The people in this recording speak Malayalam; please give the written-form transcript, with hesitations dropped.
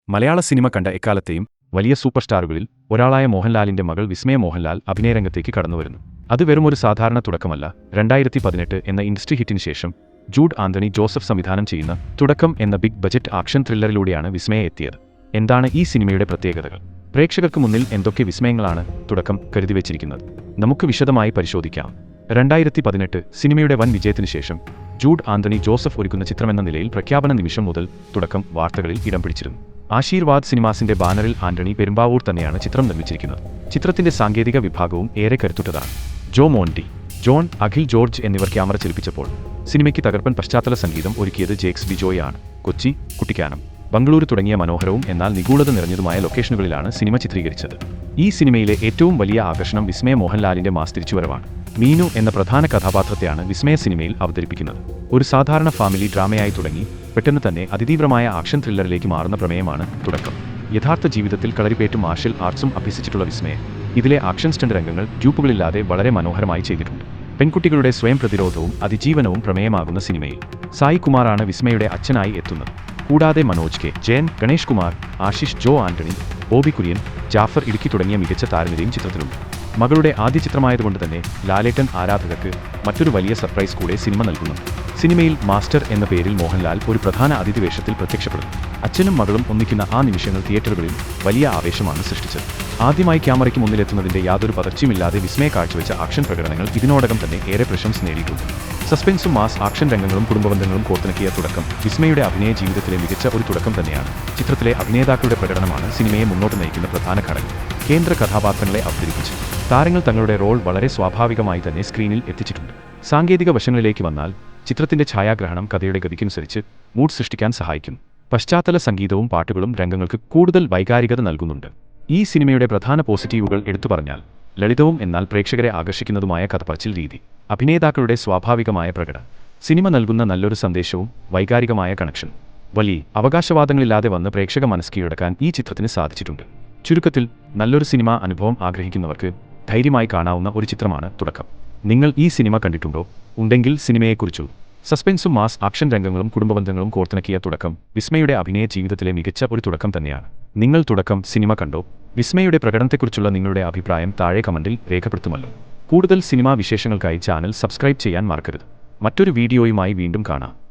മലയാള സിനിമ കണ്ട എക്കാലത്തെയും വലിയ സൂപ്പർ സ്റ്റാറുകളിൽ ഒരാളായ മോഹൻലാലിന്റെ മകൾ വിസ്മയ മോഹൻലാൽ അഭിനയരംഗത്തേക്ക് കടന്നുവരുന്നു. അത് വെറുമൊരു സാധാരണ തുടക്കമല്ല. 2018 എന്ന ഇൻഡസ്ട്രി ഹിറ്റിന് ശേഷം ജൂഡ് ആന്റണി ജോസഫ് സംവിധാനം ചെയ്യുന്ന തുടക്കം എന്ന ബിഗ് ബജറ്റ് ആക്ഷൻ ത്രില്ലറിലൂടെയാണ് വിസ്മയ എത്തിയത്. എന്താണ് ഈ സിനിമയുടെ പ്രത്യേകതകൾ? പ്രേക്ഷകർക്ക് മുന്നിൽ എന്തൊക്കെ വിസ്മയങ്ങളാണ് തുടക്കം കരുതിവച്ചിരിക്കുന്നത്? നമുക്ക് വിശദമായി പരിശോധിക്കാം. 2018 സിനിമയുടെ വൻ വിജയത്തിനു ശേഷം ജൂഡ് ആന്റണി ജോസഫ് ഒരുക്കുന്ന ചിത്രമെന്ന നിലയിൽ പ്രഖ്യാപന നിമിഷം മുതൽ തുടക്കം വാർത്തകളിൽ ഇടം പിടിച്ചിരുന്നു. ആശീർവാദ് സിനിമാസിന്റെ ബാനറിൽ ആന്റണി പെരുമ്പാവൂർ തന്നെയാണ് ചിത്രം നിർമ്മിച്ചിരിക്കുന്നത്. ചിത്രത്തിന്റെ സാങ്കേതിക വിഭാഗവും ഏറെ കരുത്തുറ്റതാണ്. ജോ മോണ്ടി, ജോൺ, അഖിൽ ജോർജ് എന്നിവർ ക്യാമറ ചലിപ്പിച്ചപ്പോൾ സിനിമയ്ക്ക് തകർപ്പൻ പശ്ചാത്തല സംഗീതം ഒരുക്കിയത് ജേക്സ് ബിജോയ് ആണ്. കൊച്ചി, കുട്ടിക്കാനം, ബംഗളൂരു തുടങ്ങിയ മനോഹരവും എന്നാൽ നിഗൂഢത നിറഞ്ഞതുമായ ലൊക്കേഷനുകളിലാണ് സിനിമ ചിത്രീകരിച്ചത്. ഈ സിനിമയിലെ ഏറ്റവും വലിയ ആകർഷണം വിസ്മയ മോഹൻലാലിന്റെ മാസ് തിരിച്ചുവരവാണ്. മീനു എന്ന പ്രധാന കഥാപാത്രത്തെയാണ് വിസ്മയ സിനിമയിൽ അവതരിപ്പിക്കുന്നത്. ഒരു സാധാരണ ഫാമിലി ഡ്രാമയായി തുടങ്ങി പെട്ടെന്ന് തന്നെ അതിതീവ്രമായ ആക്ഷൻ ത്രില്ലറിലേക്ക് മാറുന്ന പ്രമേയമാണ് തുടക്കം. യഥാർത്ഥ ജീവിതത്തിൽ കളരിപ്പേറ്റും മാർഷ്യൽ ആർട്സും അഭ്യസിച്ചിട്ടുള്ള വിസ്മയ ഇതിലെ ആക്ഷൻ സ്റ്റണ്ട് രംഗങ്ങൾ ഡ്യൂപ്പുകളില്ലാതെ വളരെ മനോഹരമായി ചെയ്തിട്ടുണ്ട്. പെൺകുട്ടികളുടെ സ്വയം പ്രതിരോധവും അതിജീവനവും പ്രമേയമാകുന്ന സിനിമയിൽ സായി കുമാറാണ് വിസ്മയുടെ അച്ഛനായി എത്തുന്നത്. കൂടാതെ മനോജ് കെ ജയൻ, ഗണേഷ് കുമാർ, ആശിഷ്, ജോ ആന്റണി, ബോബി കുര്യൻ, ജാഫർ ഇടുക്കി തുടങ്ങിയ മികച്ച താരനിരയും ചിത്രത്തിലുണ്ട്. മകളുടെ ആദ്യ ചിത്രമായതുകൊണ്ട് തന്നെ ലാലേട്ടൻ ആരാധകർക്ക് മറ്റൊരു വലിയ സർപ്രൈസ് കൂടെ സിനിമ നൽകുന്നു. സിനിമയിൽ മാസ്റ്റർ എന്ന പേരിൽ മോഹൻലാൽ ഒരു പ്രധാന അതിഥി വേഷത്തിൽ പ്രത്യക്ഷപ്പെടുന്നു. അച്ഛനും മകളും ഒന്നിക്കുന്ന ആ നിമിഷങ്ങൾ തിയേറ്ററുകളിൽ വലിയ ആവേശമാണ് സൃഷ്ടിച്ചത്. ആദ്യമായി ക്യാമറയ്ക്ക് മുന്നിലെത്തുന്നതിന്റെ യാതൊരു പതർച്ചയുമില്ലാതെ വിസ്മയ കാഴ്ചവെച്ച ആക്ഷൻ പ്രകടനങ്ങൾ ഇതിനോടകം തന്നെ ഏറെ പ്രശംസ നേടിയിട്ടുണ്ട്. സസ്പെൻസും മാസ് ആക്ഷൻ രംഗങ്ങളും കുടുംബബന്ധങ്ങളും കോർത്തിണക്കിയ തുടക്കം വിസ്മയുടെ അഭിനയ ജീവിതത്തിലെ മികച്ച ഒരു തുടക്കം തന്നെയാണ്. ചിത്രത്തിലെ അഭിനേതാക്കളുടെ പ്രകടനമാണ് സിനിമയെ മുന്നോട്ട് നയിക്കുന്ന പ്രധാന ഘടകം. കേന്ദ്ര കഥാപാത്രങ്ങളെ അവതരിപ്പിച്ച് താരങ്ങൾ തങ്ങളുടെ റോൾ വളരെ സ്വാഭാവികമായി തന്നെ സ്ക്രീനിൽ എത്തിച്ചിട്ടുണ്ട്. സാങ്കേതിക വശങ്ങളിലേക്ക് വന്നാൽ ചിത്രത്തിന്റെ ഛായാഗ്രഹണം കഥയുടെ ഗതിക്കനുസരിച്ച് മൂഡ് സൃഷ്ടിക്കാൻ സഹായിക്കുന്നു. പശ്ചാത്തല സംഗീതവും പാട്ടുകളും രംഗങ്ങൾക്ക് കൂടുതൽ വൈകാരികത നൽകുന്നുണ്ട്. ഈ സിനിമയുടെ പ്രധാന പോസിറ്റീവുകൾ എടുത്തു പറഞ്ഞാൽ ലളിതവും എന്നാൽ പ്രേക്ഷകരെ ആകർഷിക്കുന്നതുമായ കഥപറച്ചിൽ രീതി, അഭിനേതാക്കളുടെ സ്വാഭാവികമായ പ്രകടനം, സിനിമ നൽകുന്ന നല്ലൊരു സന്ദേശവും വൈകാരികമായ കണക്ഷൻ. വലിയ അവകാശവാദങ്ങളില്ലാതെ വന്ന് പ്രേക്ഷക മനസ്സ് കീഴടക്കാൻ ഈ ചിത്രത്തിന് സാധിച്ചിട്ടുണ്ട്. ചുരുക്കത്തിൽ നല്ലൊരു സിനിമാ അനുഭവം ആഗ്രഹിക്കുന്നവർക്ക് ധൈര്യമായി കാണാവുന്ന ഒരു ചിത്രമാണ് തുടക്കം. നിങ്ങൾ ഈ സിനിമ കണ്ടിട്ടുണ്ടോ? ഉണ്ടെങ്കിൽ സിനിമയെക്കുറിച്ചു സസ്പെൻസും മാസ് ആക്ഷൻ രംഗങ്ങളും കുടുംബബന്ധങ്ങളും കോർത്തിണക്കിയ തുടക്കം വിസ്മയുടെ അഭിനയ ജീവിതത്തിലെ മികച്ച ഒരു തുടക്കം തന്നെയാണ്. നിങ്ങൾ തുടക്കം സിനിമ കണ്ടോ? വിസ്മയുടെ പ്രകടനത്തെക്കുറിച്ചുള്ള നിങ്ങളുടെ അഭിപ്രായം താഴെ കമന്റിൽ രേഖപ്പെടുത്തുമല്ലോ. കൂടുതൽ സിനിമാ വിശേഷങ്ങൾക്കായി ചാനൽ സബ്സ്ക്രൈബ് ചെയ്യാൻ മറക്കരുത്. മറ്റൊരു വീഡിയോയുമായി വീണ്ടും കാണാം.